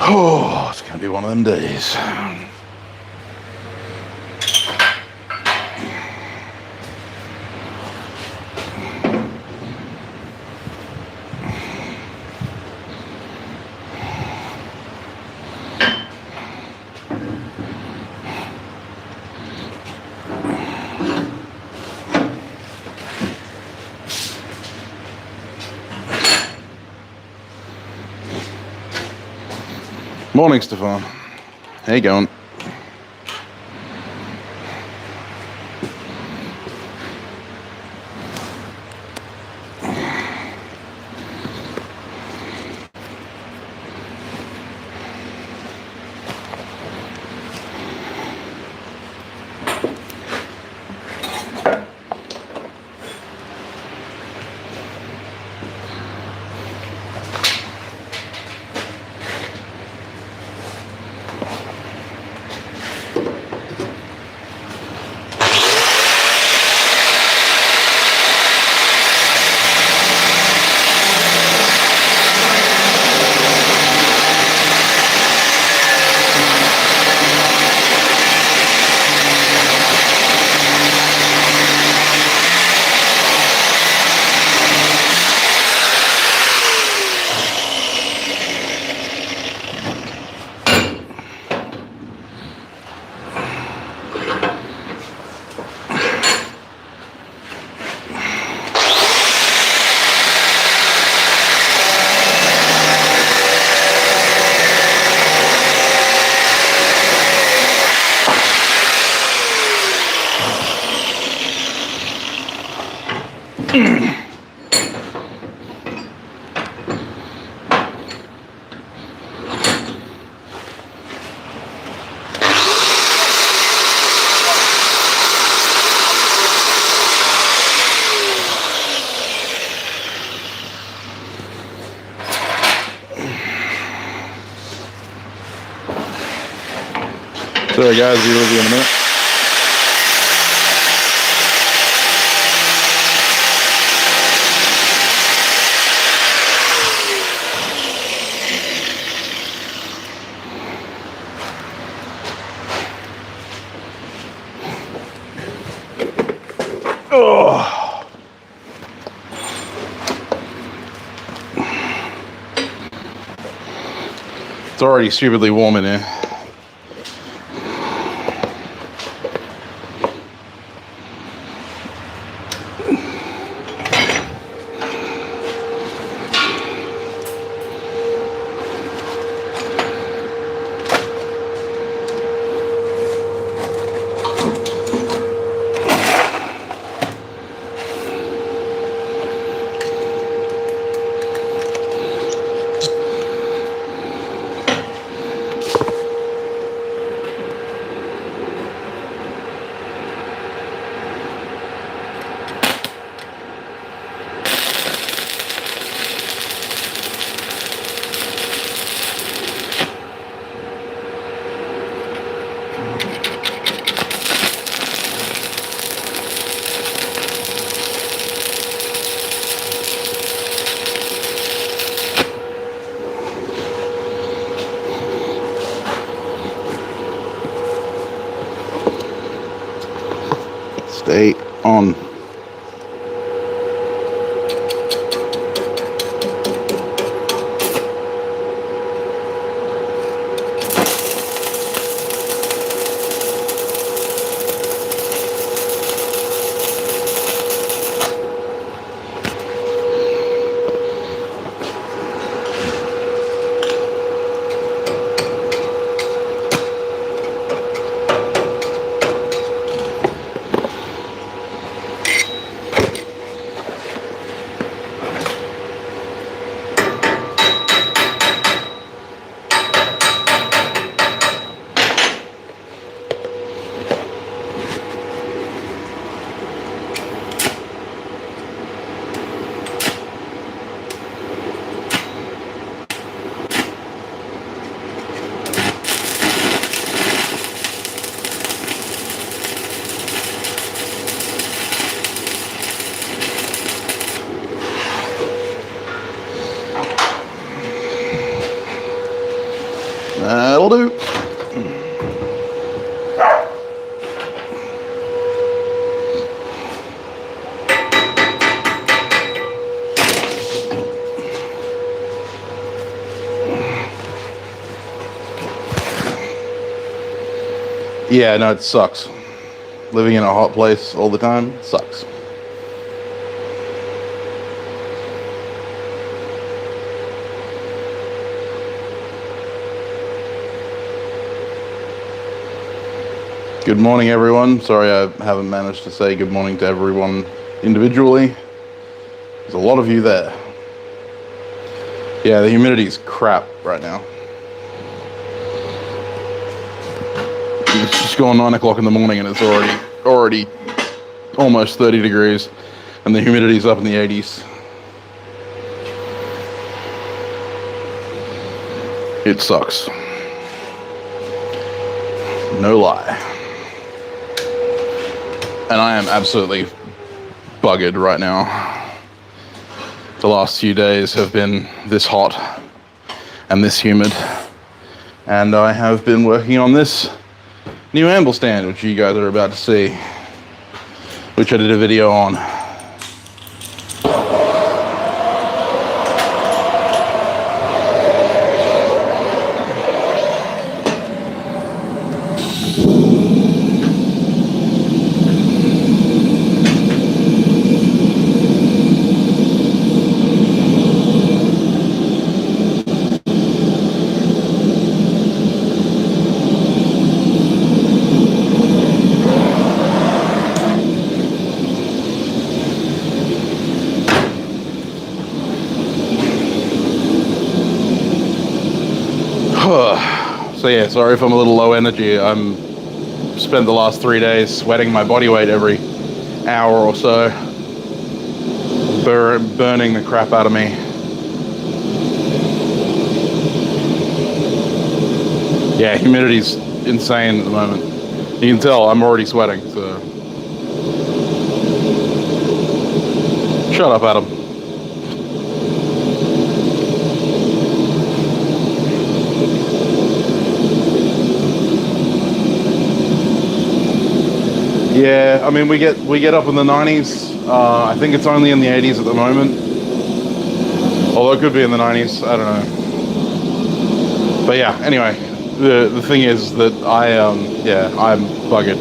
Oh, it's gonna be one of them days. Morning, Stefan. How you going? Sorry guys, be with you in a minute. Oh. It's already stupidly warm in here. That'll do. Yeah, no, it sucks. Living in a hot place all the time sucks. Good morning, everyone. Sorry I haven't managed to say good morning to everyone individually. There's a lot of you there. Yeah, the humidity's crap right now. It's just gone 9 o'clock in the morning and it's already almost 30 degrees and the humidity's up in the 80s. It sucks. No lie. And I am absolutely buggered right now. The last few days have been this hot and this humid. And I have been working on this new anvil stand, which you guys are about to see, which I did a video on. So yeah, sorry if I'm a little low energy. I'm spent the last 3 days sweating my body weight every hour or so, burning the crap out of me. Yeah, humidity's insane at the moment. You can tell I'm already sweating, so. Shut up, Adam. Yeah, I mean we get up in the 90s. I think it's only in the 80s at the moment. Although it could be in the 90s, I don't know. But yeah, anyway, the thing is that I'm buggered.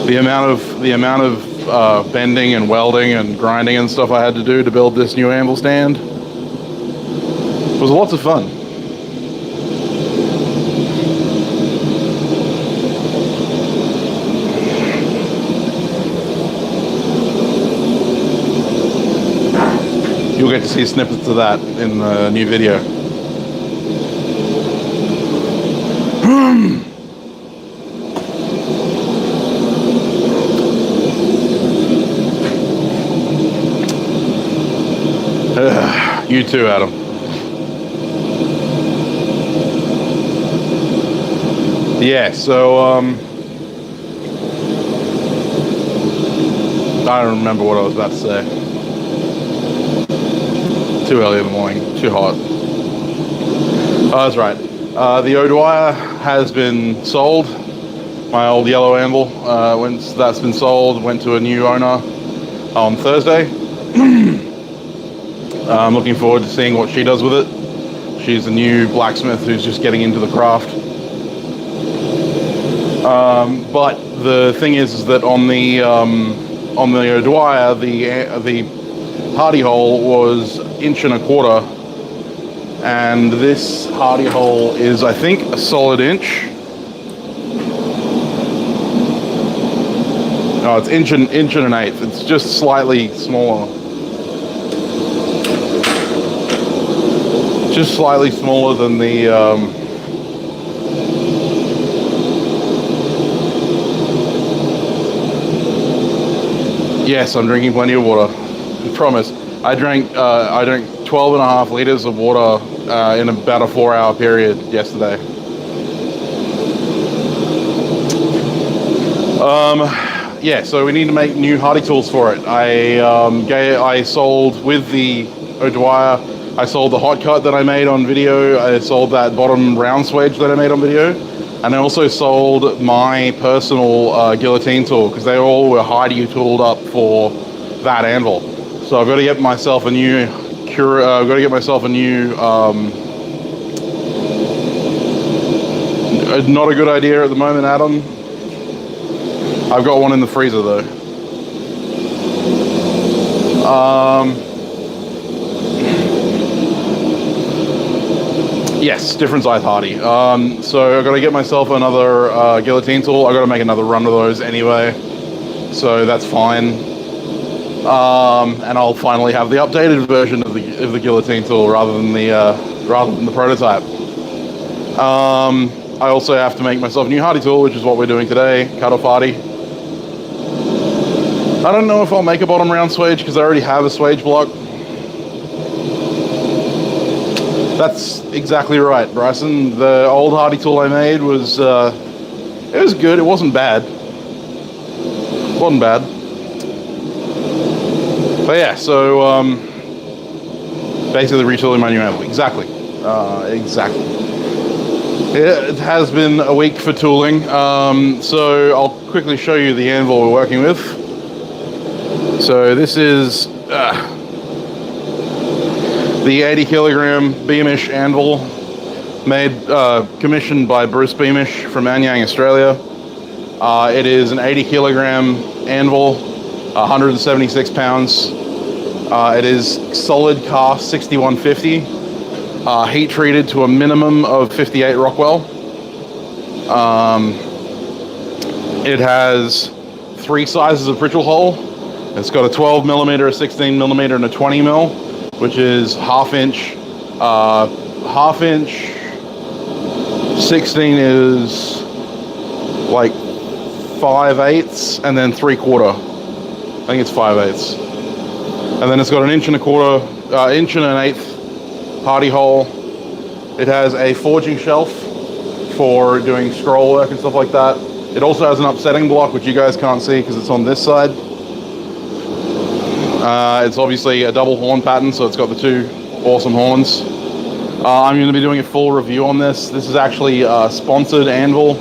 the amount of bending and welding and grinding and stuff I had to do to build this new anvil stand was lots of fun. You'll get to see snippets of that in the new video. You too, Adam. Yeah, so I don't remember what I was about to say. Too early in the morning, too hot. Oh, that's right. The O'Dwyer has been sold. My old yellow anvil, once that's been sold, went to a new owner on Thursday. I'm looking forward to seeing what she does with it. She's a new blacksmith who's just getting into the craft. But the thing is that on the O'Dwyer, the Hardie hole was 1.25 inches, and this Hardie hole is, I think, a solid inch. No, it's inch and an eighth. It's just slightly smaller. Just slightly smaller than the Yes, I'm drinking plenty of water. I promise. I drank 12.5 liters of water in about a 4-hour period yesterday. Yeah, so we need to make new Hardie tools for it. I sold with the O'Dwyer I sold the Hotcut that I made on video. I sold that bottom round swage that I made on video. And I also sold my personal guillotine tool because they all were Hardie tooled up for that anvil. So I've got to get myself a new not a good idea at the moment, Adam. I've got one in the freezer though. Yes, different size Hardie. So I've got to get myself another guillotine tool. I've got to make another run of those anyway, so that's fine. And I'll finally have the updated version of the guillotine tool rather than the prototype. I also have to make myself a new Hardie tool, which is what we're doing today, cut off Hardie. I don't know if I'll make a bottom round swage because I already have a swage block. That's exactly right, Bryson. The old Hardie tool I made was, it was good. It wasn't bad. It wasn't bad. But yeah, so basically retooling my new anvil. Exactly. Exactly. It has been a week for tooling. So I'll quickly show you the anvil we're working with. So this is the 80 kilogram Beamish anvil, commissioned by Bruce Beamish from Anyang, Australia. It is an 80 kilogram anvil, 176 pounds. It is solid cast 6150, heat treated to a minimum of 58 Rockwell. It has 3 sizes of pritchel hole. It's got a 12 millimeter, a 16 millimeter, and a 20 mil, which is half inch. 16 is like 5/8, and then 3/4. I think it's 5/8. And then it's got an inch and a quarter, inch and an eighth Hardie hole. It has a forging shelf for doing scroll work and stuff like that. It also has an upsetting block, which you guys can't see because it's on this side. It's obviously a double horn pattern, so it's got the 2 awesome horns. I'm going to be doing a full review on this. This is actually a sponsored anvil.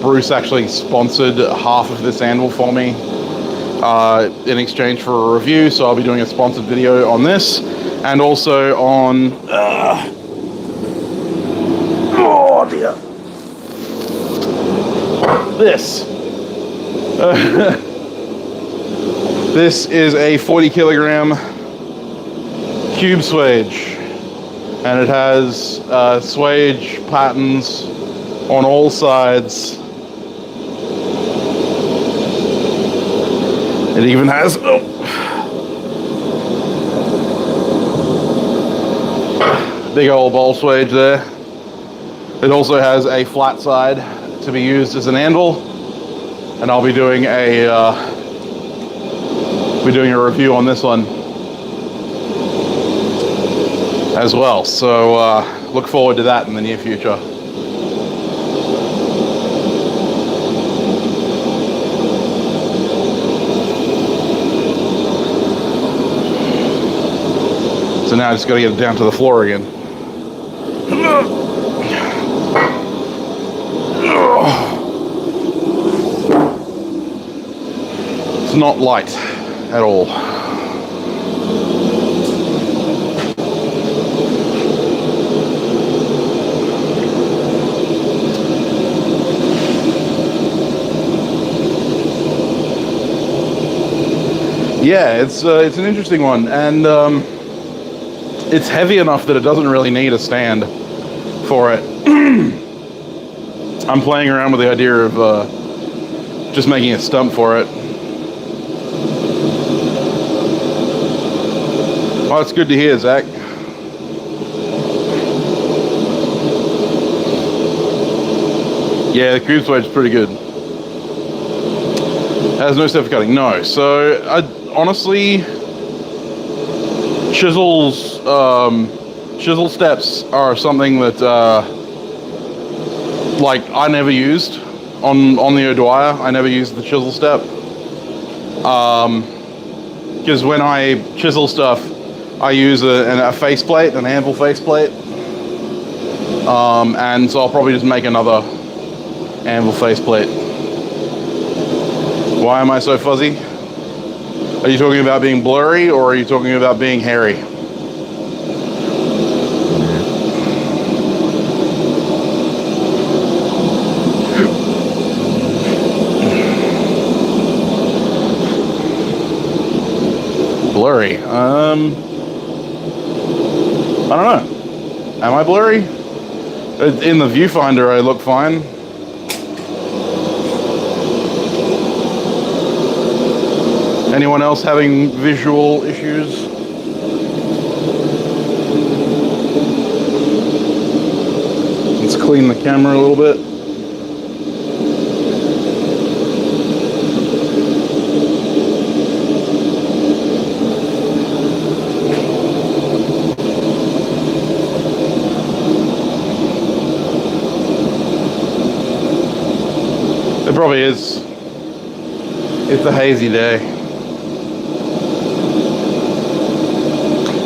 Bruce actually sponsored half of this anvil for me in exchange for a review, so I'll be doing a sponsored video on this, and also on oh dear, this. This is a 40 kilogram cube swage, and it has swage patterns on all sides. It even has big old bowl swage there. It also has a flat side to be used as an anvil, and I'll be doing a review on this one as well. So look forward to that in the near future. So now I just got to get it down to the floor again. It's not light at all. Yeah, it's an interesting one, and it's heavy enough that it doesn't really need a stand for it. I'm playing around with the idea of just making a stump for it. Oh, it's good to hear, Zach. Yeah, the cube swage is pretty good. Has no step for cutting. No. So, honestly, chisel steps are something that, like, I never used on the O'Dwyer. I never used the chisel step. Because when I chisel stuff, I use a faceplate, an anvil faceplate. And so I'll probably just make another anvil faceplate. Why am I so fuzzy? Are you talking about being blurry, or are you talking about being hairy? Blurry. I don't know. Am I blurry? In the viewfinder, I look fine. Anyone else having visual issues? Let's clean the camera a little bit. It probably is. It's a hazy day.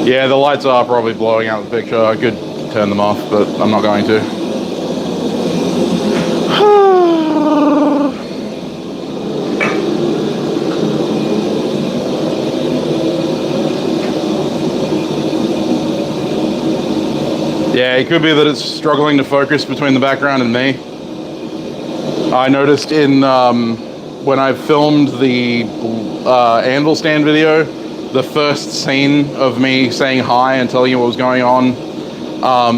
Yeah, the lights are probably blowing out the picture. I could turn them off, but I'm not going to. Yeah, it could be that it's struggling to focus between the background and me. I noticed in when I filmed the anvil stand video, the first scene of me saying hi and telling you what was going on,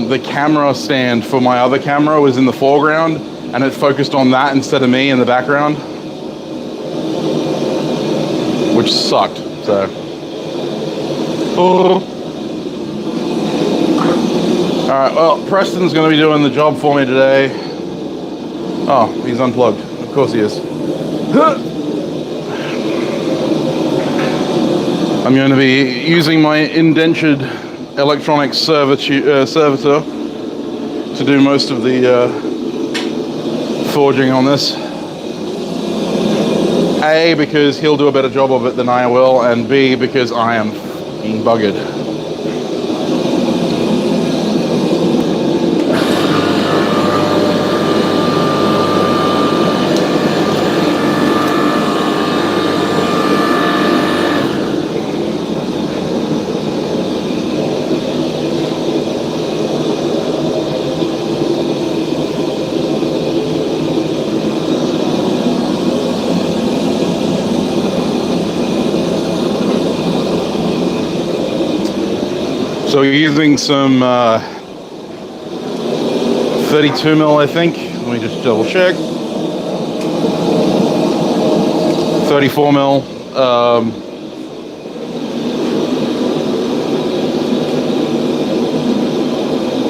the camera stand for my other camera was in the foreground, and it focused on that instead of me in the background, which sucked. So, all right. Well, Preston's going to be doing the job for me today. Oh, he's unplugged. Of course he is. I'm going to be using my indentured electronic servitor to do most of the forging on this. A, because he'll do a better job of it than I will, and B, because I am f***ing buggered. So you're using some 32 mil, I think. Let me just double check. 34 mil.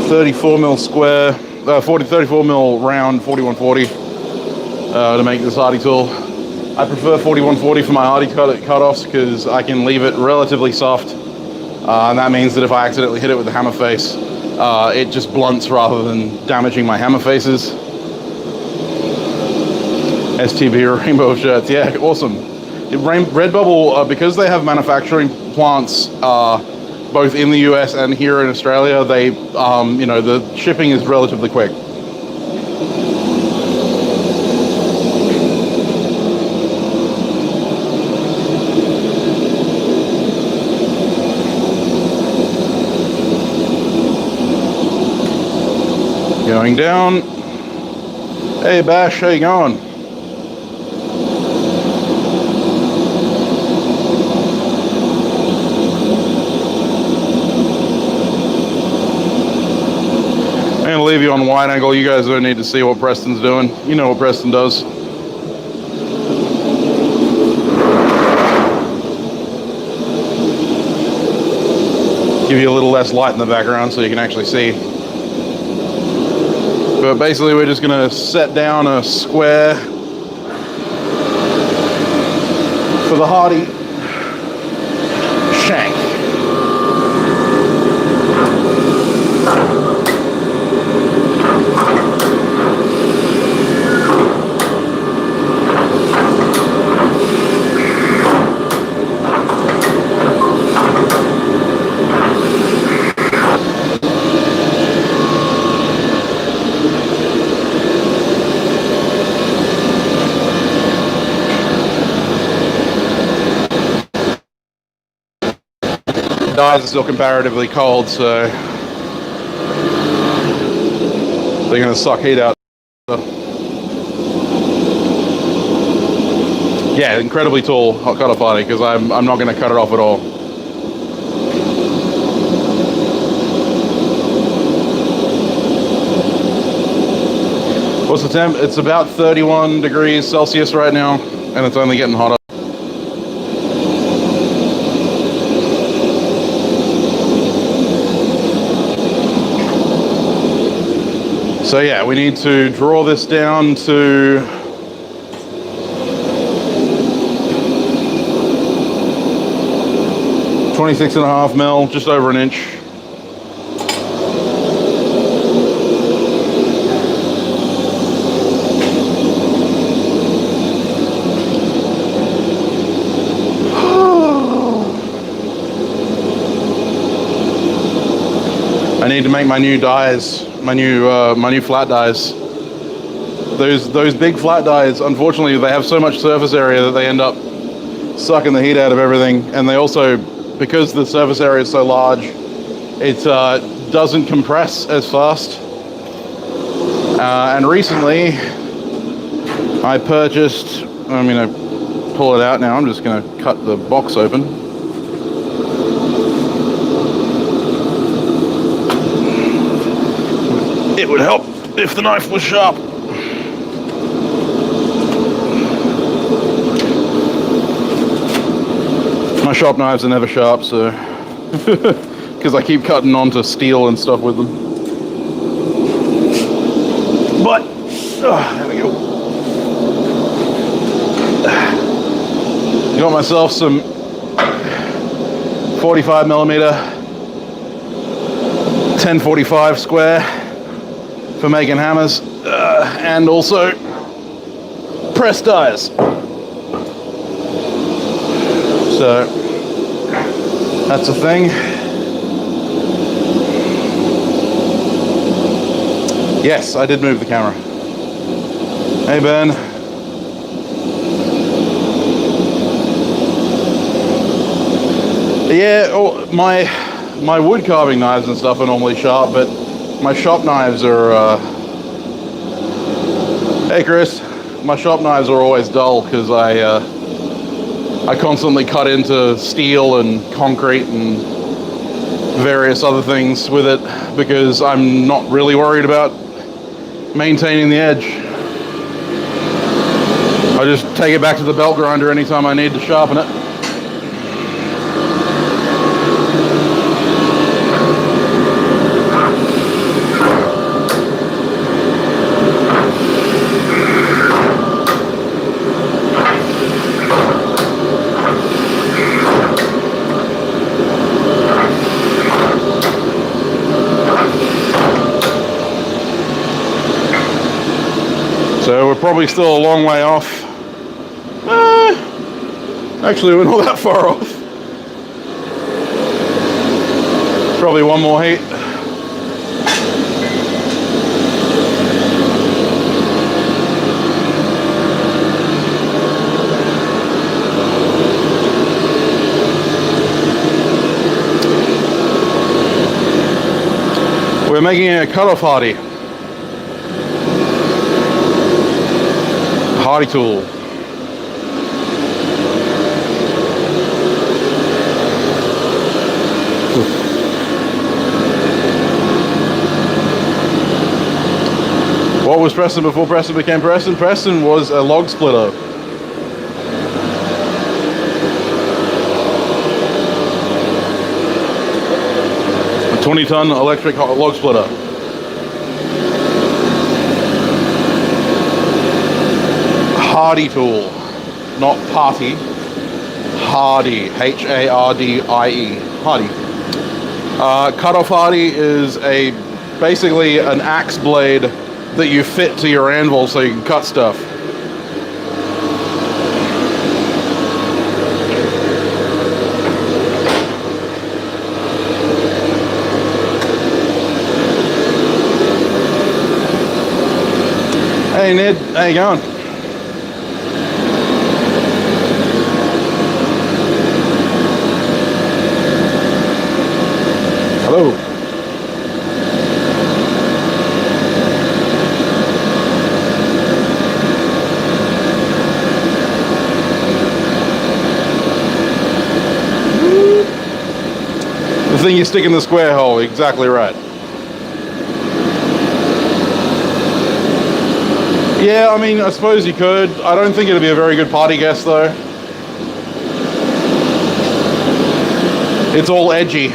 34 mil square, 34 mil round 4140 to make this Hardie tool. I prefer 4140 for my Hardie cut-offs because I can leave it relatively soft. And that means that if I accidentally hit it with the hammer face, it just blunts rather than damaging my hammer faces. STB rainbow shirts, yeah, awesome. Redbubble, because they have manufacturing plants both in the US and here in Australia, they, you know, the shipping is relatively quick. Going down. Hey Bash, how you going? I'm gonna leave you on wide angle. You guys don't need to see what Preston's doing. You know what Preston does. Give you a little less light in the background so you can actually see. But basically we're just gonna set down a square for the Hardie shank. dies are still comparatively cold, so they're going to suck heat out. Yeah, incredibly tall hot cut off Hardie, because I'm not going to cut it off at all. What's the temp? It's about 31 degrees Celsius right now, and it's only getting hotter. So yeah, we need to draw this down to 26.5 mil, just over an inch. I need to make my new dies, my new flat dies. Those big flat dies, unfortunately, they have so much surface area that they end up sucking the heat out of everything, and they also, because the surface area is so large, it doesn't compress as fast. And recently, I purchased, I'm going to pull it out now, I'm just going to cut the box open. It would help if the knife was sharp. My sharp knives are never sharp, so because I keep cutting onto steel and stuff with them. But there we go. Got myself some 45mm 1045 square for making hammers, and also press dies. So that's a thing. Yes, I did move the camera. Hey Ben. Yeah, oh, my wood carving knives and stuff are normally sharp, but my shop knives are, hey Chris, my shop knives are always dull because I constantly cut into steel and concrete and various other things with it because I'm not really worried about maintaining the edge. I just take it back to the belt grinder anytime I need to sharpen it. So we're probably still a long way off. Actually, we're not that far off. Probably one more heat. We're making a cut-off Hardie. Hardie tool. What was Preston before Preston became Preston? Preston was a log splitter. A 20-ton electric log splitter. Hardie tool, not party. Hardie, H-A-R-D-I-E, Hardie. Cut-off Hardie is basically an axe blade that you fit to your anvil so you can cut stuff. Hey Ned, how you going? Hello. The thing you stick in the square hole, exactly right. Yeah, I mean, I suppose you could. I don't think it'd be a very good party guest, though. It's all edgy.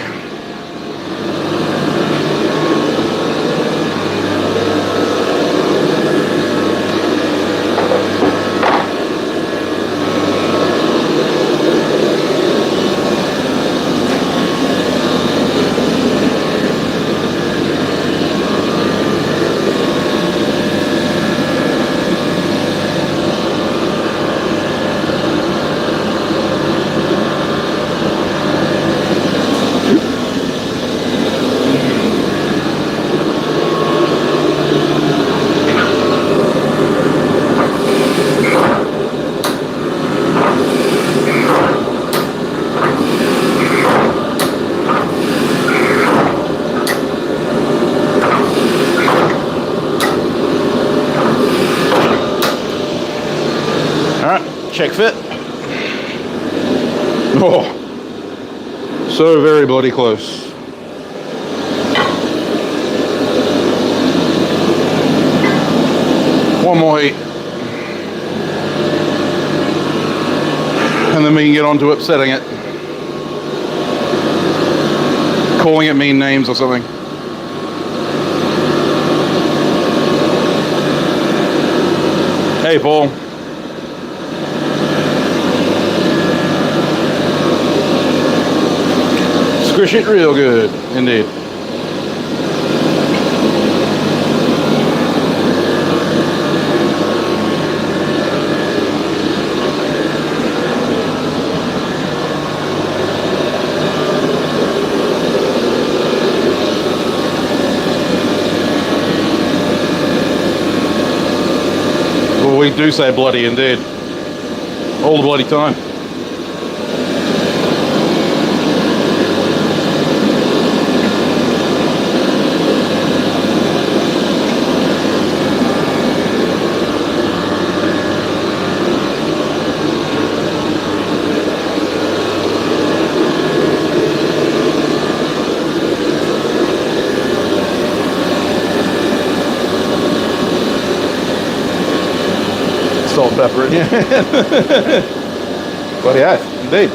Check fit. Oh, so very bloody close. One more heat. And then we can get on to upsetting it. Calling it mean names or something. Hey, Paul. Squish it real good, indeed. Well, we do say bloody indeed. All the bloody time. Salt and pepper in here. Bloody hell, indeed.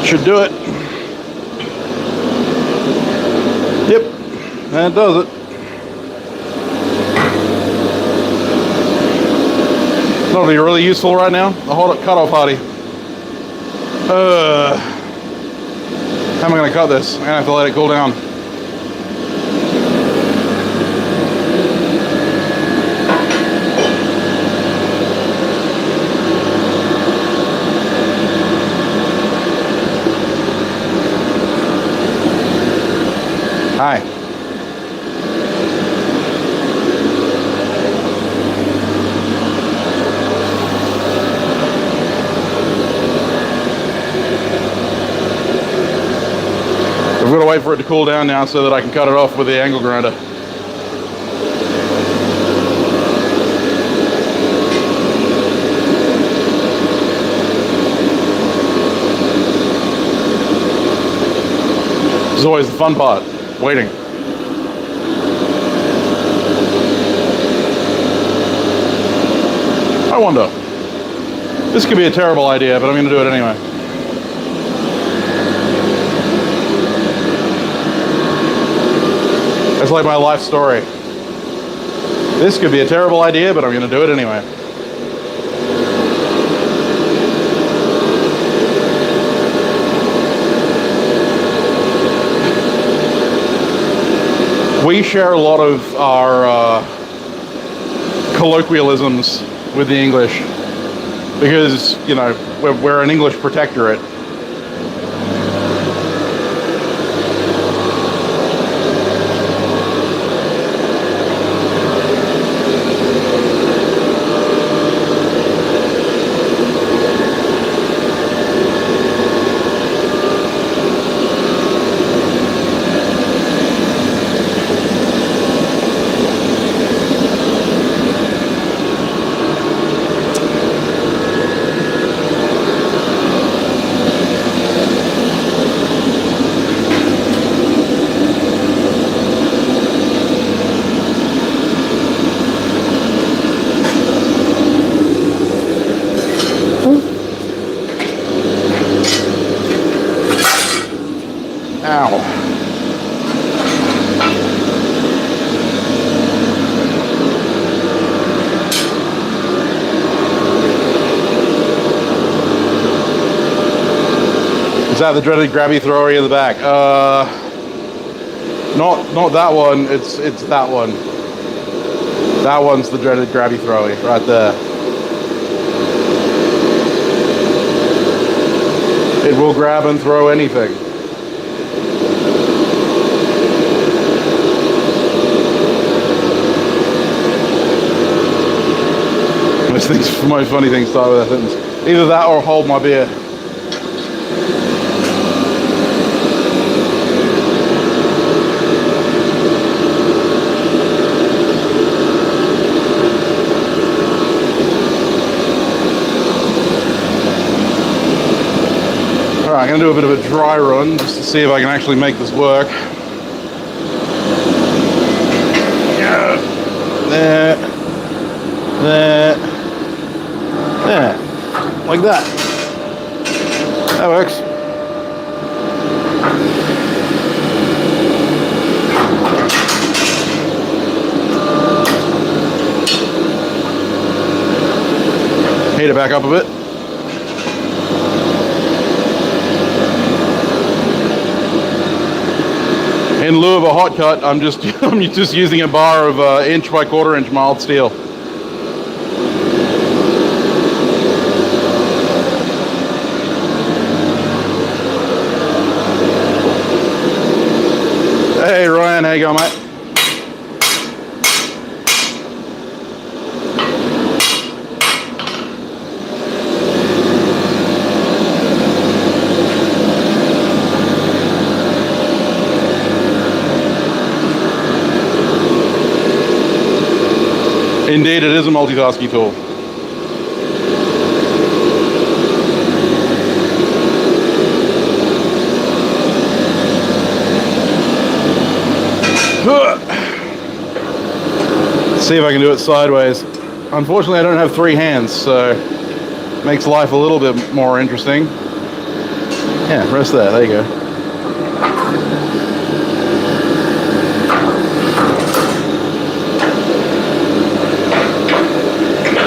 Should do it. Yep, that does it. That'll be really useful right now. The hold up cutoff Hardie. How am I going to cut this? I'm going to have to let it cool down. Hi. I've got to wait for it to cool down now so that I can cut it off with the angle grinder. This is always the fun part. Waiting. I wonder. This could be a terrible idea, but I'm going to do it anyway. It's like my life story. This could be a terrible idea, but I'm going to do it anyway. We share a lot of our colloquialisms with the English because, you know, we're an English protectorate. Ow. Is that the dreaded grabby thrower in the back? Not that one. It's that one. That one's the dreaded grabby throwy right there. It will grab and throw anything. Most funny things start with that sentence. Either that or hold my beer. Alright, I'm going to do a bit of a dry run just to see if I can actually make this work. Yeah. There. Like that. That works. Heat it back up a bit. In lieu of a hot cut, I'm just using a bar of inch by quarter inch mild steel. Hey Ryan, how you going, mate? Indeed, it is a multitasking tool. Let's see if I can do it sideways. Unfortunately, I don't have three hands, so it makes life a little bit more interesting. Yeah, rest there. There you go.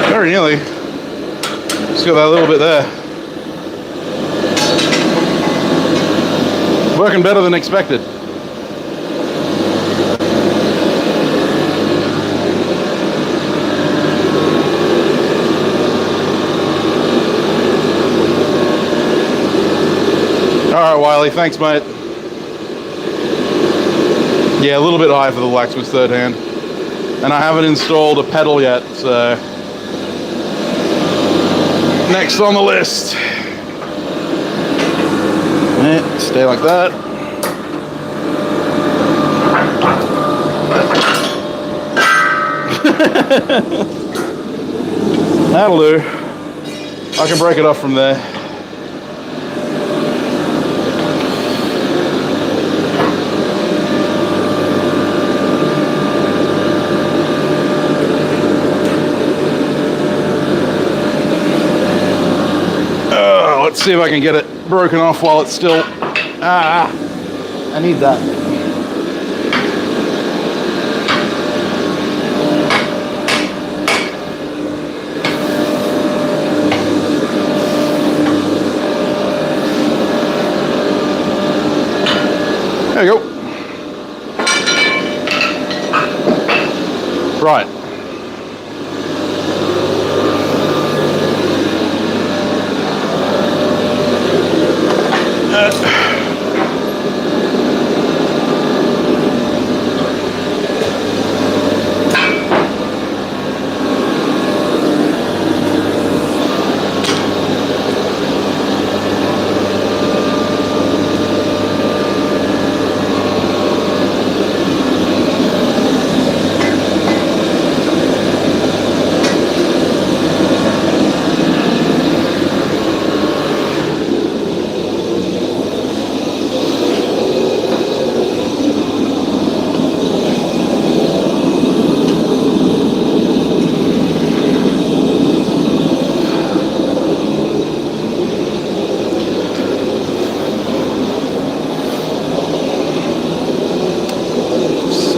Very nearly. Just got that little bit there. Working better than expected. All right, Wiley, thanks, mate. Yeah, a little bit high for the Bladesmith third hand. And I haven't installed a pedal yet, so next on the list. Yeah, stay like that. That'll do. I can break it off from there. Let's see if I can get it broken off while it's still... I need that. There you go. Right.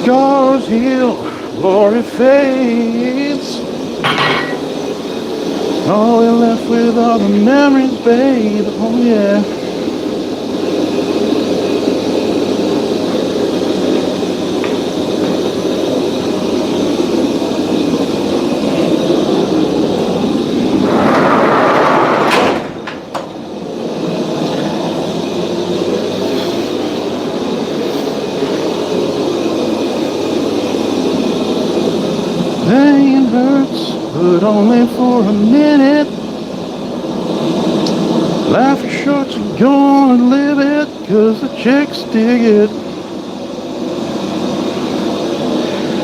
Scars heal, glory fades. All you're left with are the memories, babe. Oh yeah. Pain hurts, but only for a minute. Life is short, so go on and live it, 'cause the chicks dig it.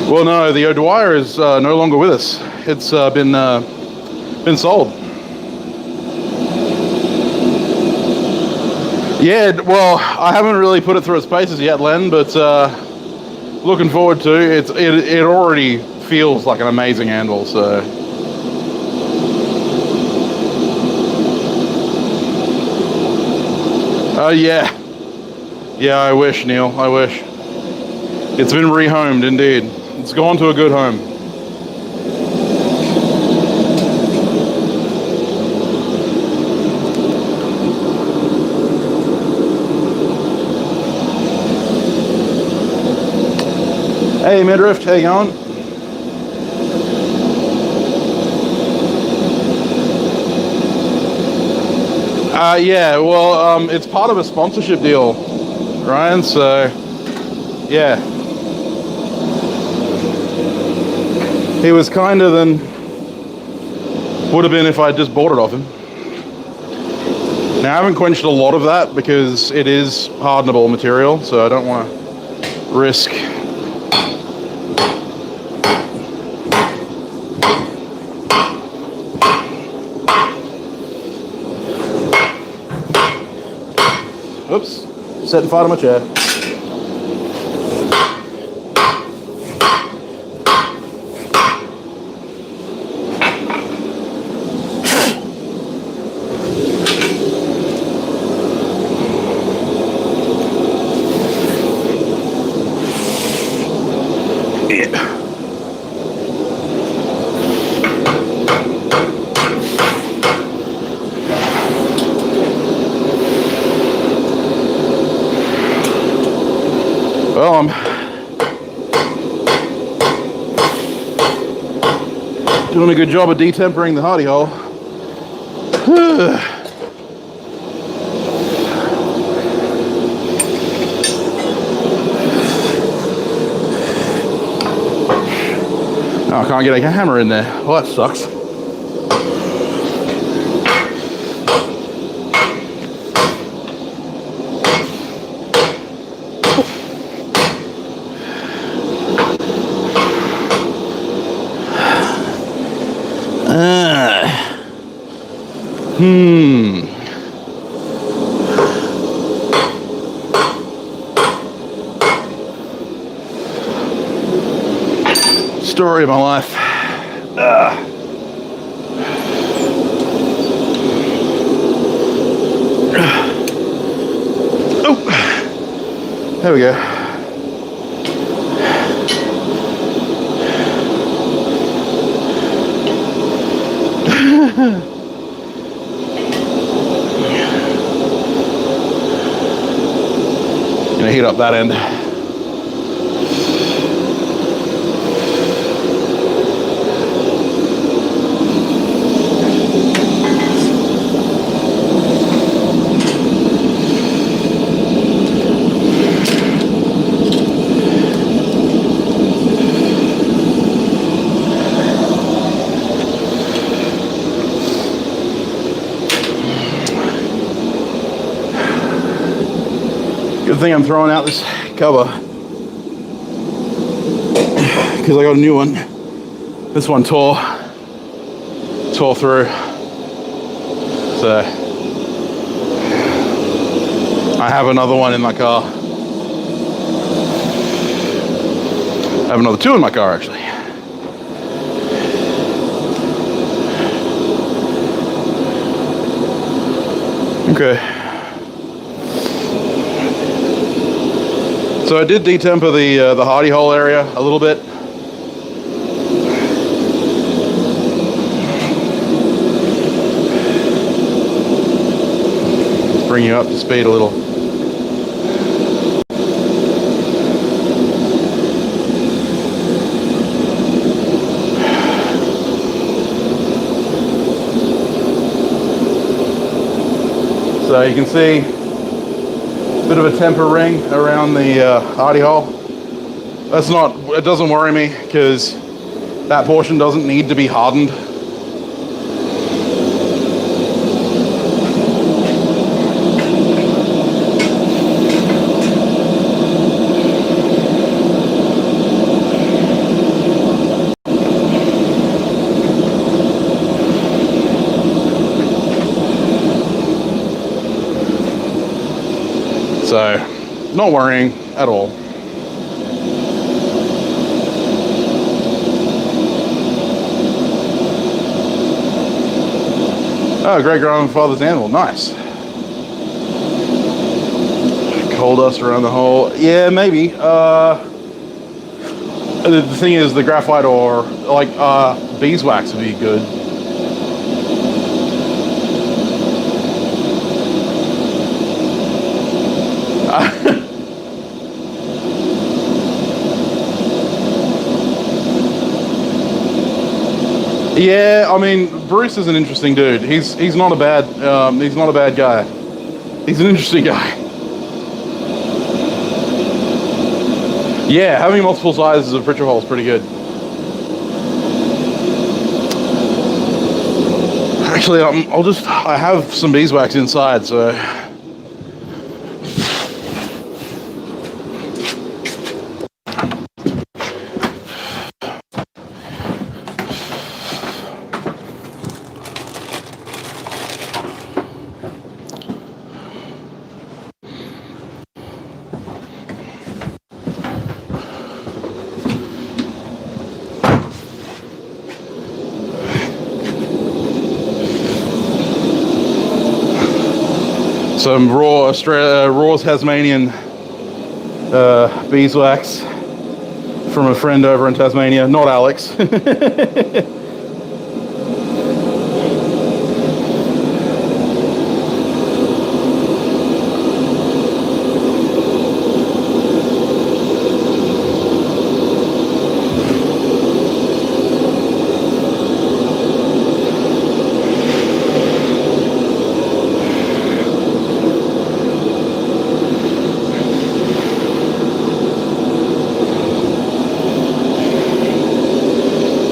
Well, no, the O'Dwyer is no longer with us. It's been sold. Yeah, well, I haven't really put it through its paces yet, Len, but looking forward to it. It already feels like an amazing anvil, so. Yeah. Yeah, I wish, Neil, I wish. It's been rehomed, indeed. It's gone to a good home. Hey, Midriff, how you going? Yeah, well, it's part of a sponsorship deal, Ryan, so, yeah. He was kinder than would have been if I just bought it off him. Now, I haven't quenched a lot of that because it is hardenable material, so I don't want to risk. Oops, setting fire to my chair. Well, I'm doing a good job of detempering the Hardie hole. Oh, I can't get a hammer in there. Well, that sucks. Story of my life. Oh, there we go. Gonna heat up that end. Good thing I'm throwing out this cover because I got a new one. This one tore through. So I have another one in my car. I have another two in my car actually. Okay. So I did detemper the Hardie hole area a little bit. Let's bring you up to speed a little. So you can see a bit of a temper ring around the Hardie hole. It doesn't worry me because that portion doesn't need to be hardened. So, not worrying at all. Oh, great grandfather's anvil, nice. Coal dust around the hole, yeah, maybe. The thing is, the graphite or like beeswax would be good. Yeah, I mean, Bruce is an interesting dude. He's not a bad guy. He's an interesting guy. Yeah, having multiple sizes of pritchard hole is pretty good. Actually, I have some beeswax inside, so. Some raw Tasmanian beeswax from a friend over in Tasmania, not Alex.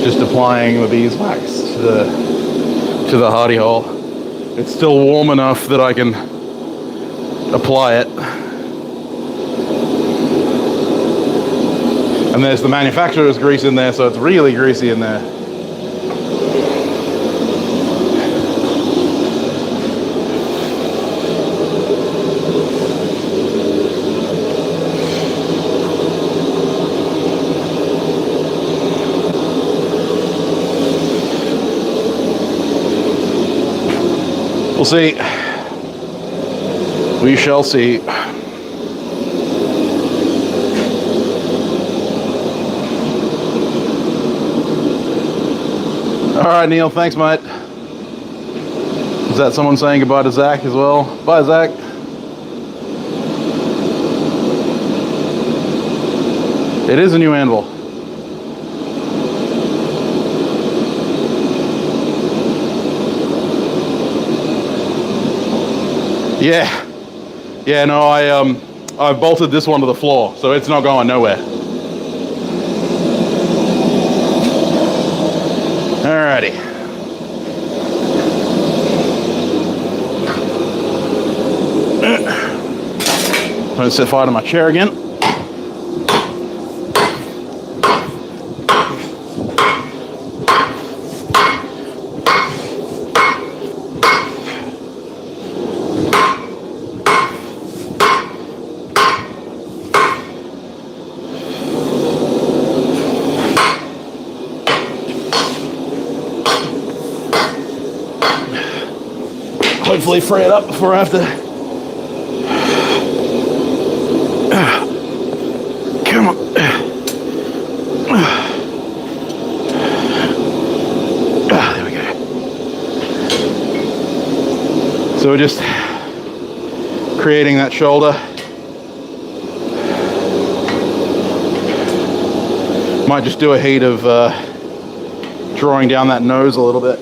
Just applying the beeswax to the Hardie hole. It's still warm enough that I can apply it. And there's the manufacturer's grease in there, so it's really greasy in there. We'll see. We shall see. All right, Neil, thanks, mate. Is that someone saying goodbye to Zach as well? Bye, Zach. It is a new anvil. Yeah, no, I bolted this one to the floor, so it's not going nowhere. Alrighty. trying to set fire to my chair again. Hopefully free it up before I have to. Come on. There we go. So we're just creating that shoulder. Might just do a heat of drawing down that nose a little bit.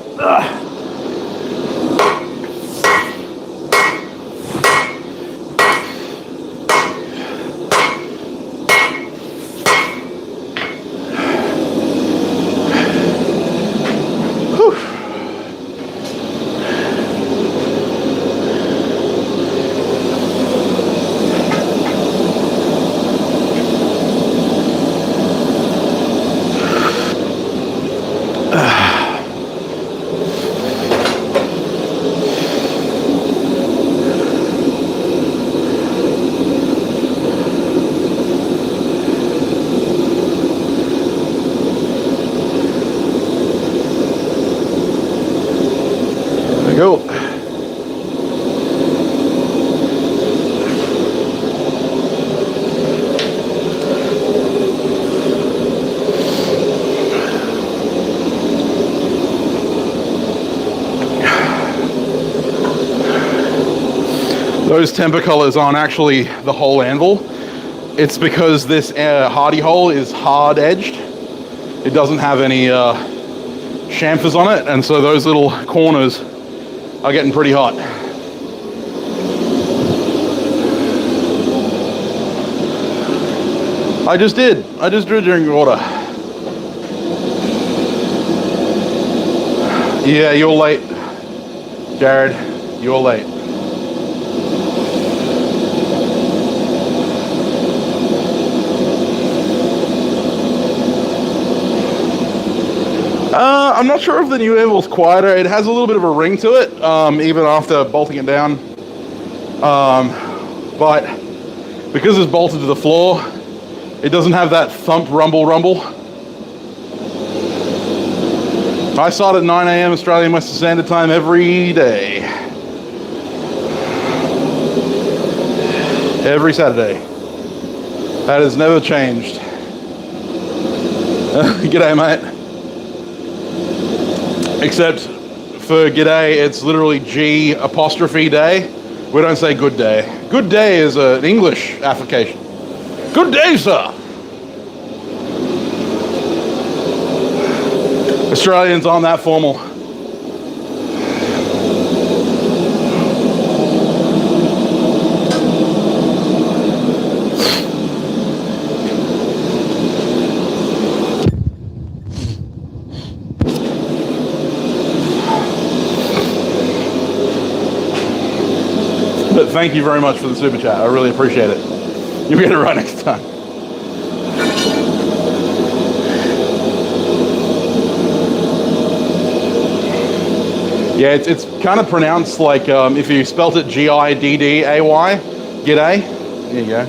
Go. Those temper collars aren't actually the whole anvil. It's because this Hardie hole is hard edged. It doesn't have any chamfers on it, and so those little corners are getting pretty hot. I just drew drink water. Yeah, you're late, Jared. You're late. I'm not sure if the new anvil's quieter. It has a little bit of a ring to it, even after bolting it down. But because it's bolted to the floor, it doesn't have that thump rumble. I start at 9 a.m. Australian Western Standard Time every day. Every Saturday. That has never changed. G'day, mate. Except for g'day, it's literally G apostrophe day. We don't say good day. Good day is an English application. Good day, sir. Australians aren't that formal. But thank you very much for the super chat. I really appreciate it. You'll get it right next time. Yeah, it's kind of pronounced like if you spelt it G-I-D-D-A-Y, g'day. There you go.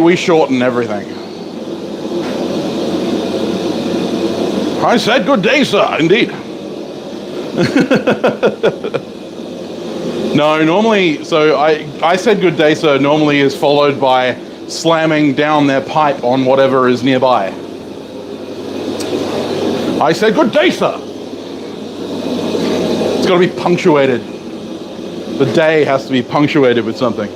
We shorten everything. I said good day, sir. Indeed. No, normally, so I said good day, sir, normally is followed by slamming down their pipe on whatever is nearby. I said good day, sir. It's got to be punctuated. The day has to be punctuated with something.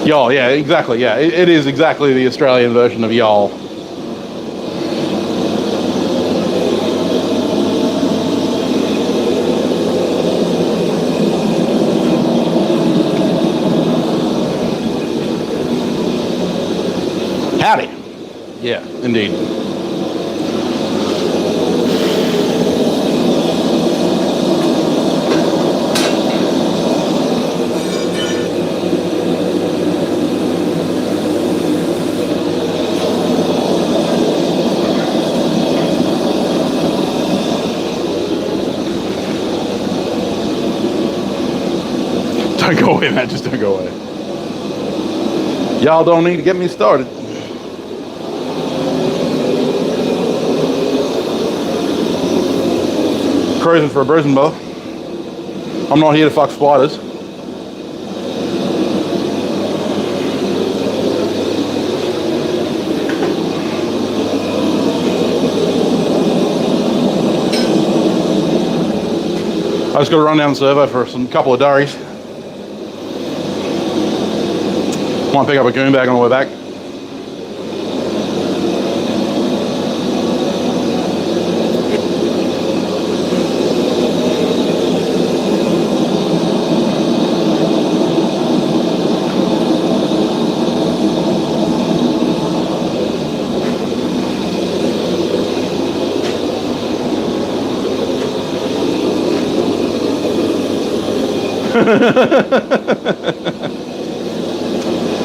Y'all, yeah, exactly, yeah. It is exactly the Australian version of y'all. Howdy. Yeah, indeed. go away, man. Just don't go away. Y'all don't need to get me started. Cruising for a bruising bow. I'm not here to fuck spiders. I just got to run down the servo for some couple of durries. Might pick up a goon bag on the way back.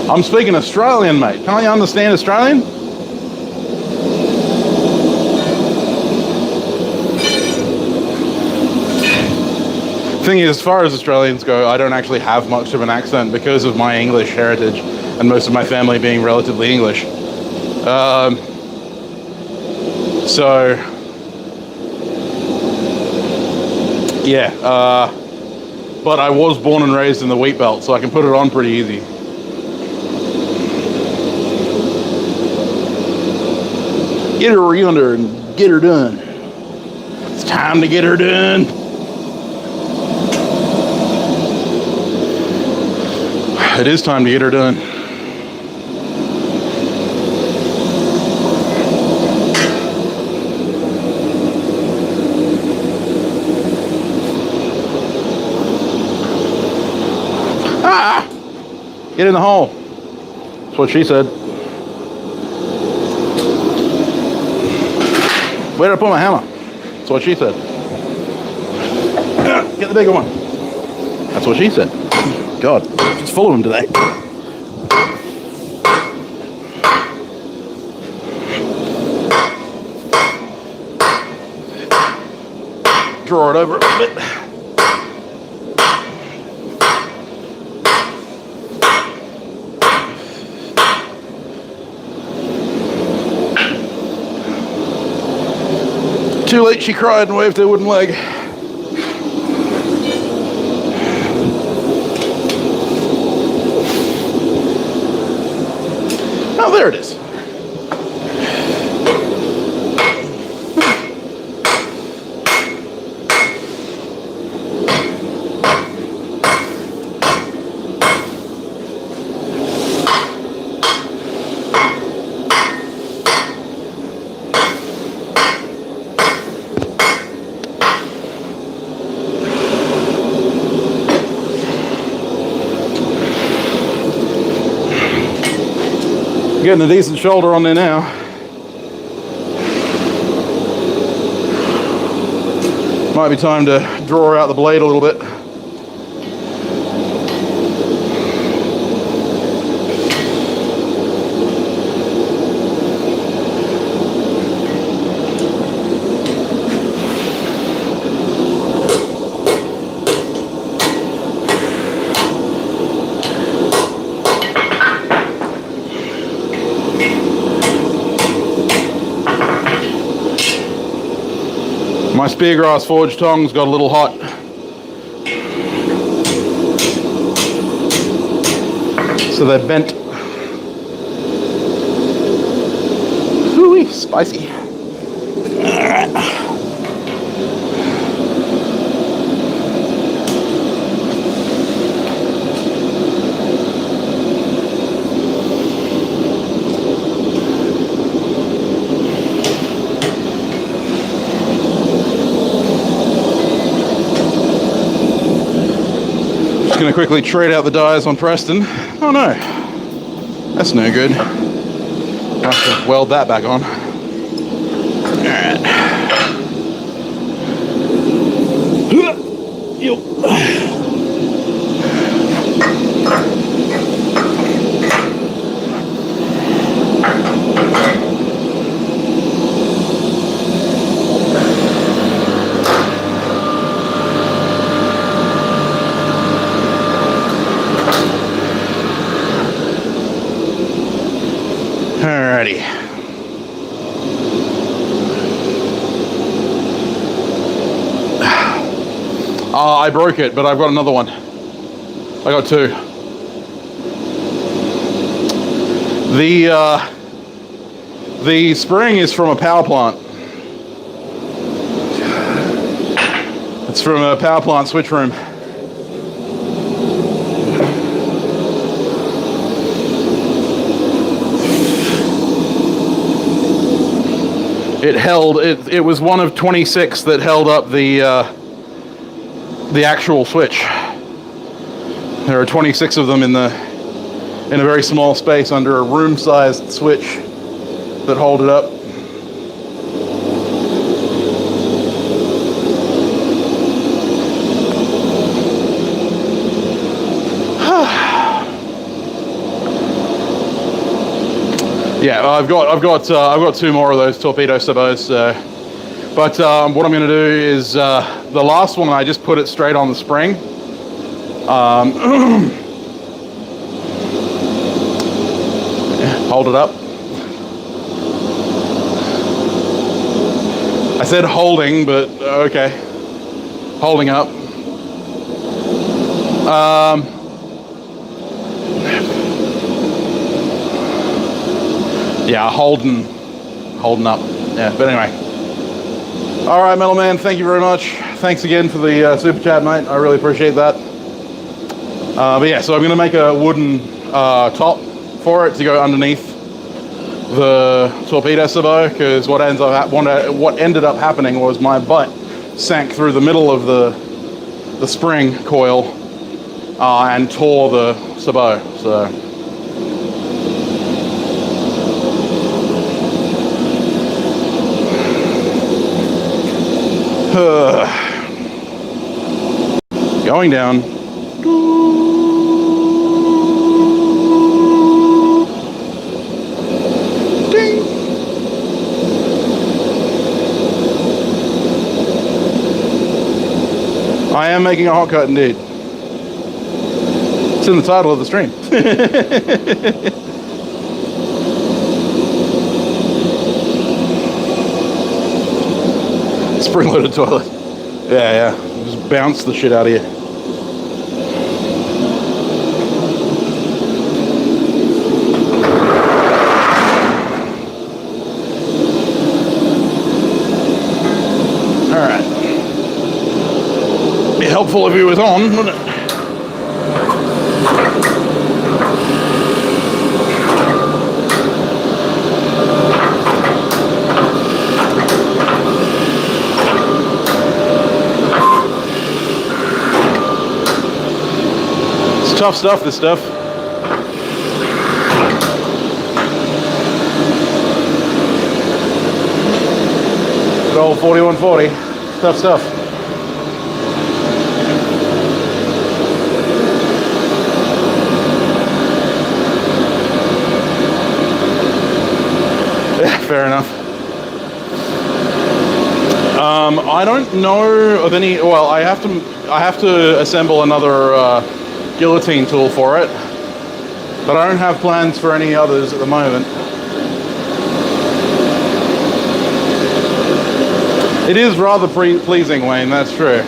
I'm speaking Australian, mate. Can't you understand Australian? Thing is, as far as Australians go, I don't actually have much of an accent because of my English heritage and most of my family being relatively English. But I was born and raised in the wheat belt, so I can put it on pretty easy. Get her yonder and get her done. It's time to get her done. It is time to get her done. Ah! Get in the hole. That's what she said. Where did I put my hammer? That's what she said. Get the bigger one. That's what she said. God, she's full of them today. Draw it over a little bit. Too late, she cried and waved her wooden leg. Oh, there it is. Getting a decent shoulder on there now. Might be time to draw out the blade a little bit. My speargrass forge tongs got a little hot. So they're bent. Ooh, spicy. Alright. Going to quickly trade out the dies on Preston. Oh no, that's no good. I'll have to weld that back on. Alright. ready. I broke it, but I've got another one. I got two. The spring is from a power plant. It's from a power plant switch room. It was one of 26 that held up the actual switch. There are 26 of them in a very small space under a room-sized switch that hold it up. Yeah, I've got two more of those torpedo sabos. But what I'm going to do is the last one I just put it straight on the spring. Hold it up. I said holding, but okay. Holding up. Yeah, holding up. Yeah, but anyway. All right, Metal Man, thank you very much. Thanks again for the super chat, mate. I really appreciate that. But yeah, so I'm going to make a wooden top for it to go underneath the torpedo sabot, because what ended up happening was my butt sank through the middle of the spring coil and tore the sabot. So. Going down. Ding. I am making a Hotcut indeed. It's in the title of the stream. Spring-loaded toilet. Yeah. Just bounce the shit out of you. Alright. Be helpful if he was on, wouldn't it? Tough stuff, this stuff. Good old 4140. Tough stuff. Yeah, fair enough. I don't know of any. Well, I have to assemble another guillotine tool for it, but I don't have plans for any others at the moment. It is rather pleasing, Wayne, that's true.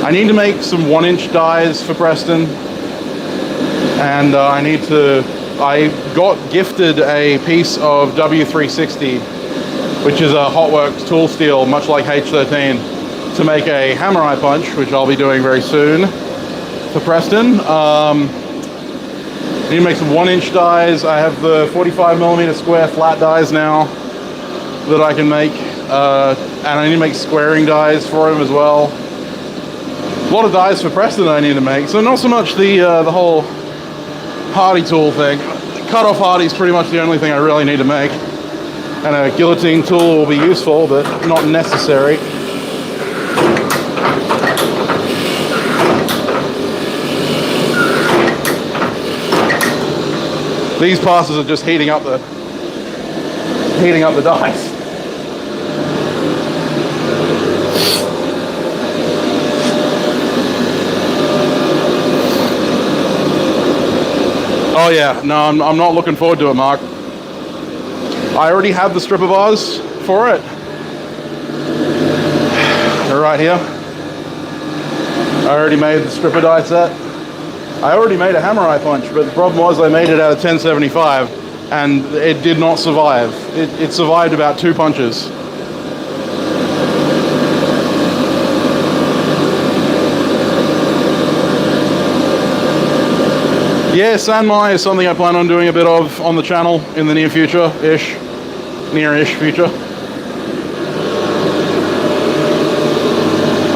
I need to make some 1-inch dies for Preston, and I got gifted a piece of W360, which is a Hotworks tool steel, much like H13, to make a hammer eye punch, which I'll be doing very soon for Preston. I need to make some 1-inch dies. I have the 45mm square flat dies now that I can make, and I need to make squaring dies for him as well. A lot of dies for Preston I need to make, so not so much the whole Hardie tool thing. Cut-off Hardie is pretty much the only thing I really need to make, and a guillotine tool will be useful, but not necessary. These passes are just heating up the dies. Oh yeah, no, I'm not looking forward to it, Mark. I already have the stripper bars for it. They're right here. I already made the stripper die set. I already made a hammer eye punch, but the problem was I made it out of 1075 and it did not survive. It survived about 2 punches. Yeah, Sanmai is something I plan on doing a bit of on the channel in the near future-ish. Near-ish future.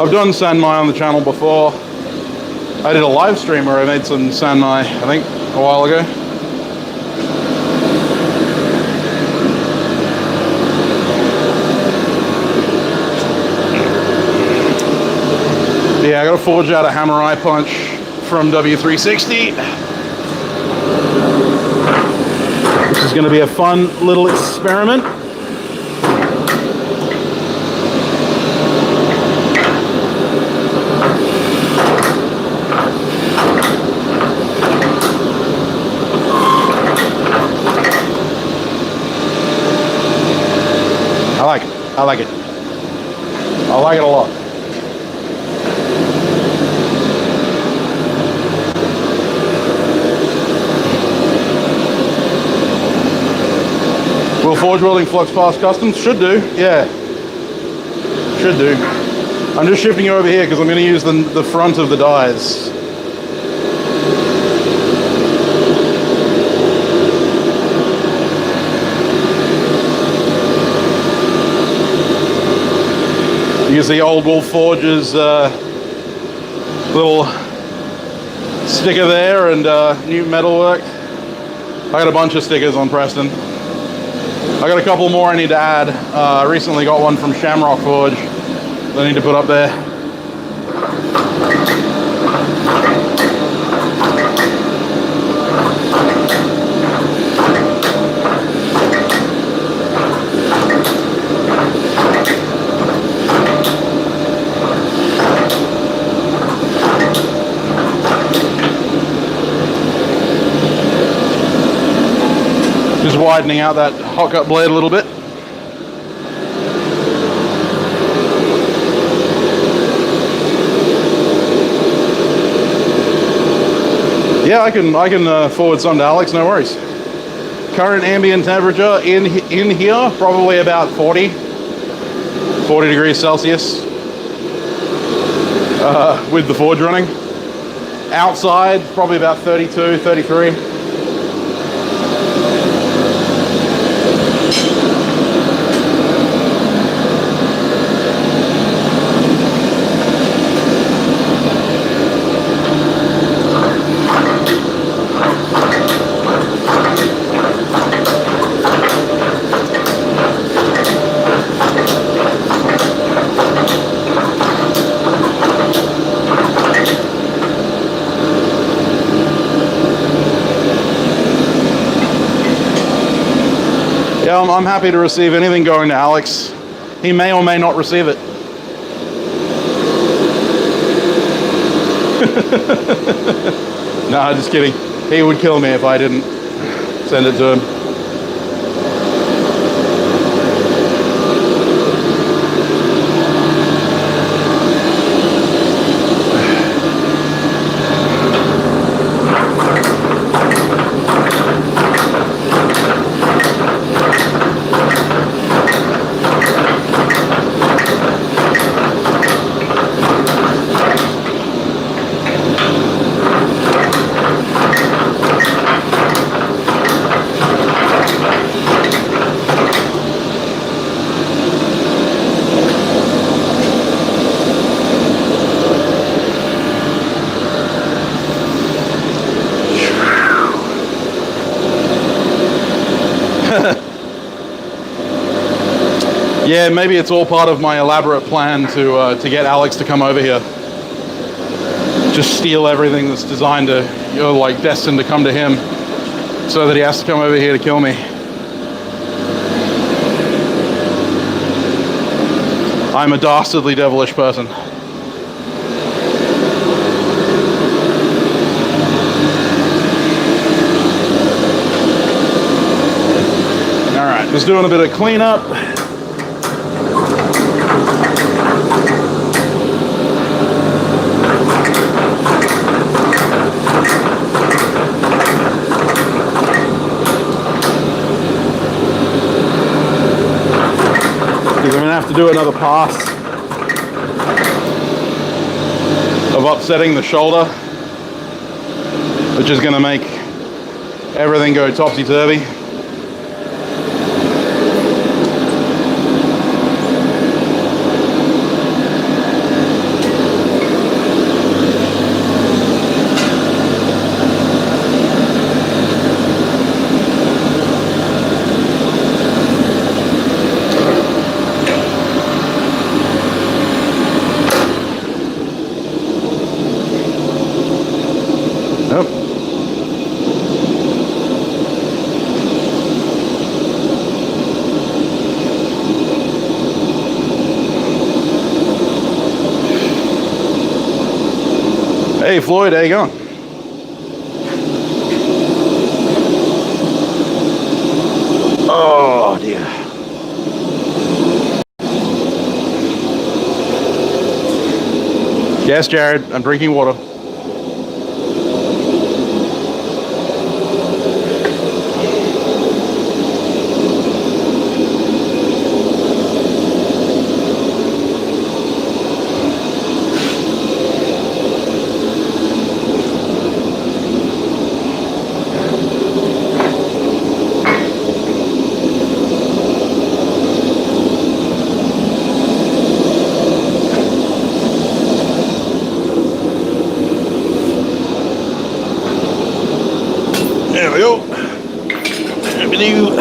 I've done Sanmai on the channel before. I did a live stream where I made some Sanmai, I think, a while ago. Yeah, I gotta forge out a hammer eye punch from W360. This is gonna be a fun little experiment. I like it. I like it. I like it a lot. Will forge welding flux pass customs? Should do, yeah. Should do. I'm just shifting over here because I'm going to use the front of the dies. You can see Old Wolf Forge's little sticker there and new metalwork. I got a bunch of stickers on Preston. I got a couple more I need to add. I recently got one from Shamrock Forge that I need to put up there. Just widening out that Hotcut blade a little bit. Yeah, I can forward some to Alex, no worries. Current ambient temperature in here, probably about 40 degrees Celsius with the forge running. Outside, probably about 32, 33. Yeah, I'm happy to receive anything going to Alex. He may or may not receive it. Nah, just kidding. He would kill me if I didn't send it to him. Yeah, maybe it's all part of my elaborate plan to get Alex to come over here. Just steal everything that's designed to, like destined to come to him, so that he has to come over here to kill me. I'm a dastardly, devilish person. All right. Just doing a bit of cleanup. Because I'm going to have to do another pass of upsetting the shoulder, which is going to make everything go topsy-turvy. Hey Floyd, how you going? Oh dear. Yes, Jared, I'm drinking water. There we go. There we do.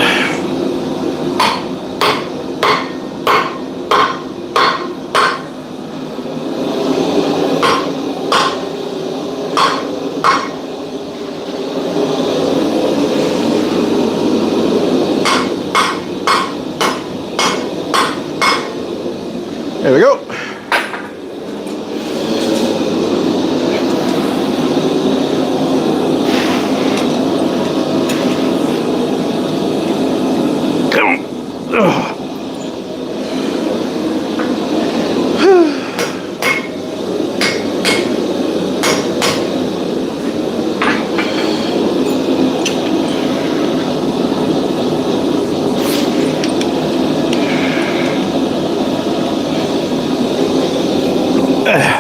There we go.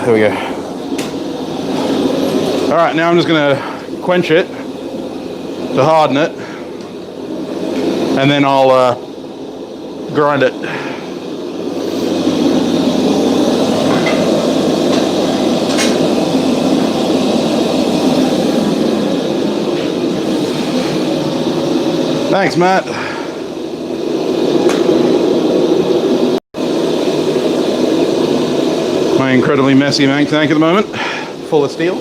There we go. All right, now I'm just going to quench it to harden it, and then I'll grind it. Thanks, Matt. My incredibly messy bank tank at the moment, full of steel.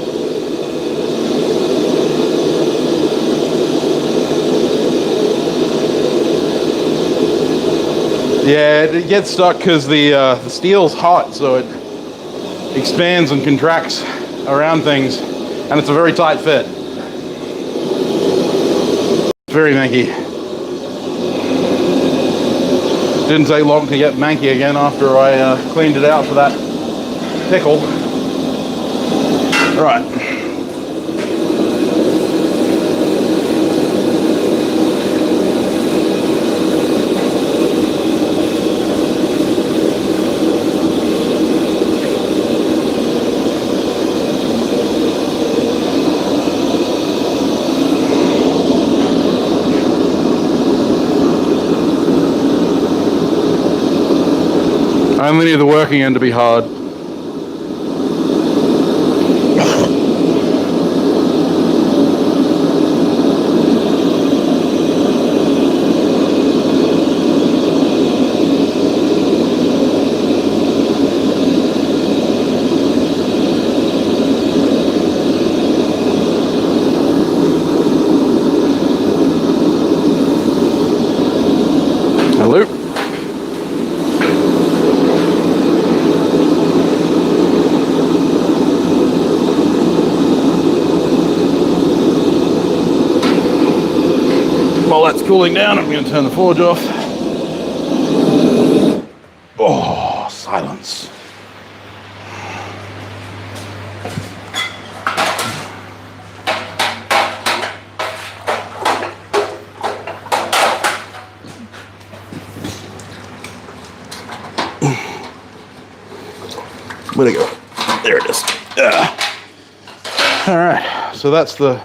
Yeah, it gets stuck because the steel's hot, so it expands and contracts around things, and it's a very tight fit. It's very manky. Didn't take long to get manky again after I cleaned it out for that pickle. Right. I only need the working end to be hard. Hello? While that's cooling down, I'm going to turn the forge off. silence. Where'd it go? There it is. All right, so that's the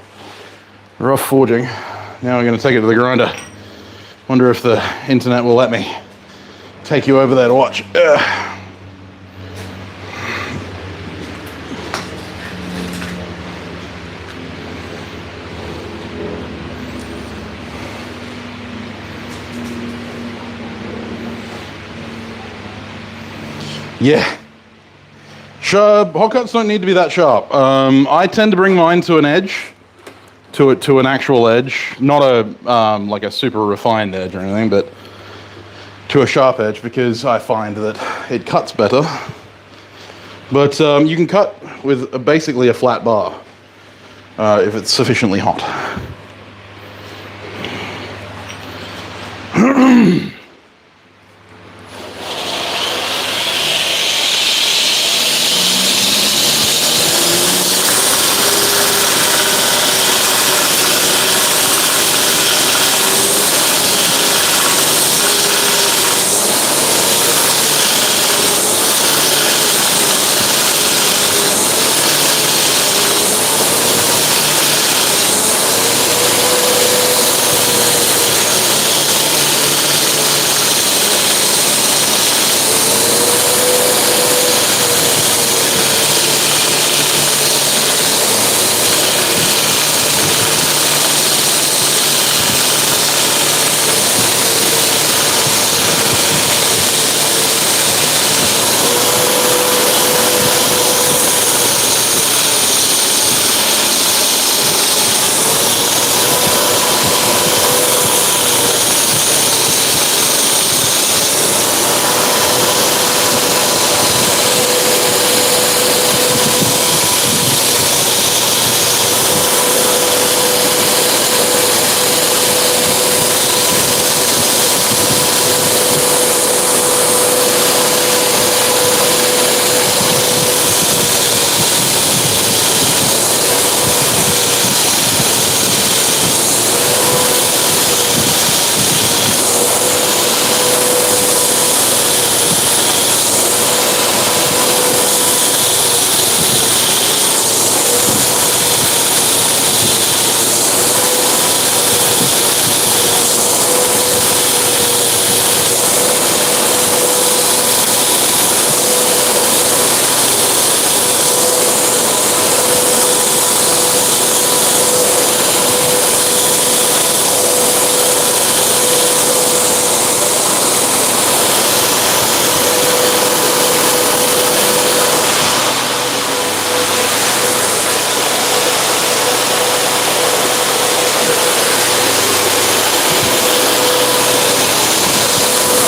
rough forging. Now I'm going to take it to the grinder. Wonder if the internet will let me take you over there to watch. Yeah. Hotcuts don't need to be that sharp. I tend to bring mine to an edge, to an actual edge, not a like a super refined edge or anything, but to a sharp edge, because I find that it cuts better. But you can cut with basically a flat bar if it's sufficiently hot.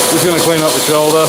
Just going to clean up the shoulder.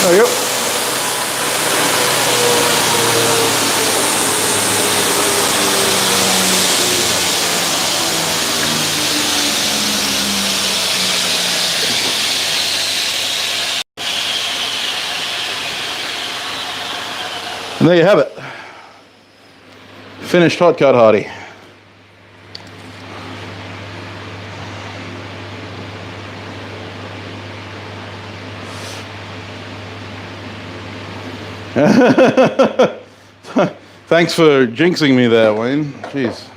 There you go. And there you have it. Finished Hotcut Hardie. Thanks for jinxing me there, Wayne. Jeez.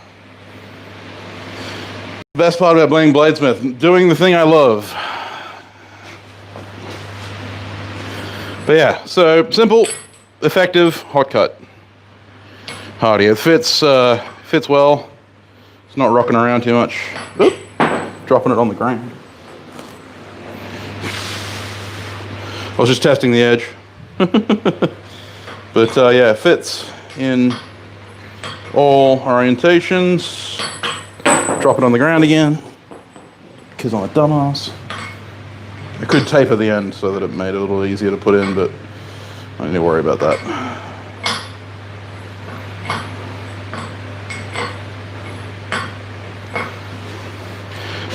Best part about playing Bladesmith, doing the thing I love. But yeah, so simple, effective, hot cut. Hardie. It fits well. It's not rocking around too much. Oop, dropping it on the ground. I was just testing the edge. But yeah, it fits in all orientations. Drop it on the ground again, because I'm a dumbass. I could taper the end so that it made it a little easier to put in, but I don't need to worry about that.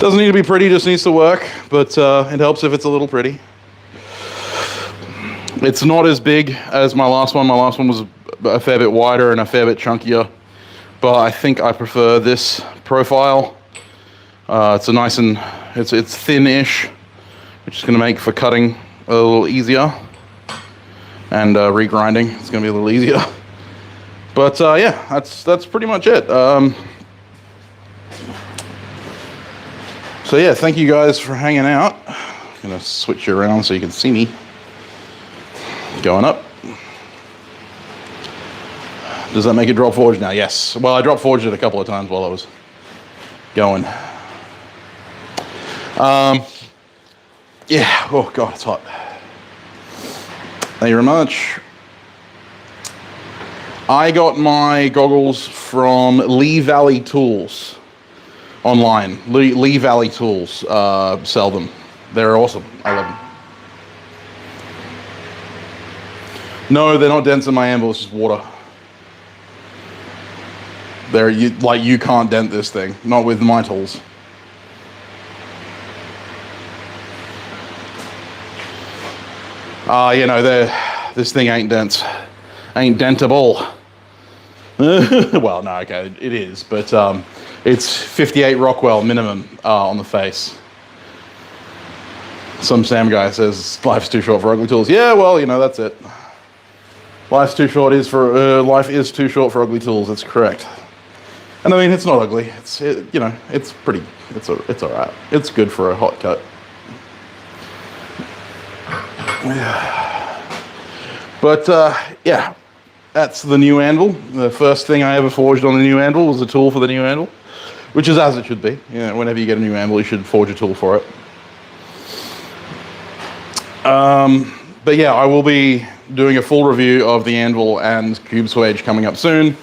Doesn't need to be pretty, just needs to work, but it helps if it's a little pretty. It's not as big as my last one. My last one was a fair bit wider and a fair bit chunkier, but I think I prefer this profile. It's a nice and it's thin-ish, which is going to make for cutting a little easier, and regrinding it's going to be a little easier. But yeah, that's pretty much it. So yeah, thank you guys for hanging out. I'm going to switch you around so you can see me going up. Does that make it drop forged now? Yes. Well, I drop forged it a couple of times while I was going. Yeah. Oh God, it's hot. Thank you very much. I got my goggles from Lee Valley Tools online. Lee Valley Tools sell them. They're awesome. I love them. No, they're not dents in my anvil. It's just water. You can't dent this thing. Not with my tools. You know, this thing ain't dentable. Well, no, okay, it is, but it's 58 Rockwell minimum on the face. Some Sam guy says life's too short for ugly tools. Yeah, well, you know, that's it. Life is too short for ugly tools. That's correct. And I mean, it's not ugly. You know, it's pretty. It's all right. It's good for a hot cut. But yeah, that's the new anvil. The first thing I ever forged on the new anvil was a tool for the new anvil, which is as it should be. You know, whenever you get a new anvil, you should forge a tool for it. But yeah, I will be doing a full review of the anvil and cube swage coming up soon.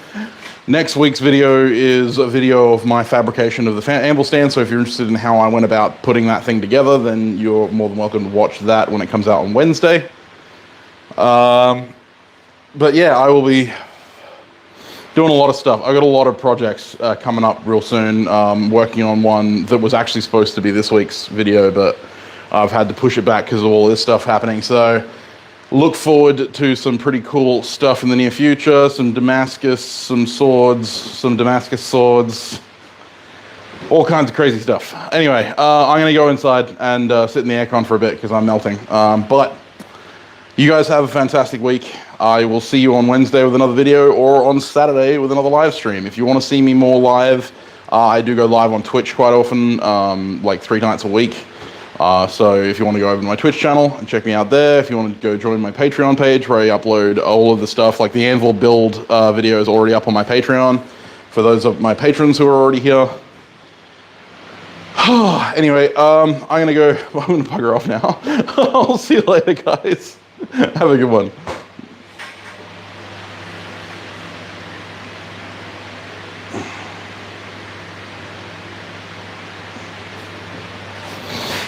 Next week's video is a video of my fabrication of the anvil stand, so if you're interested in how I went about putting that thing together, then you're more than welcome to watch that when it comes out on Wednesday. But yeah, I will be doing a lot of stuff. I've got a lot of projects coming up real soon. Working on one that was actually supposed to be this week's video, but I've had to push it back because of all this stuff happening. So look forward to some pretty cool stuff in the near future. Some Damascus swords, all kinds of crazy stuff. Anyway, I'm going to go inside and sit in the aircon for a bit because I'm melting. But you guys have a fantastic week. I will see you on Wednesday with another video, or on Saturday with another live stream. If you want to see me more live, I do go live on Twitch quite often, like 3 nights a week. So if you want to go over to my Twitch channel and check me out there, if you want to go join my Patreon page where I upload all of the stuff, like the anvil build video is already up on my Patreon for those of my patrons who are already here. Anyway, I'm going to bugger off now. I'll see you later, guys. Have a good one.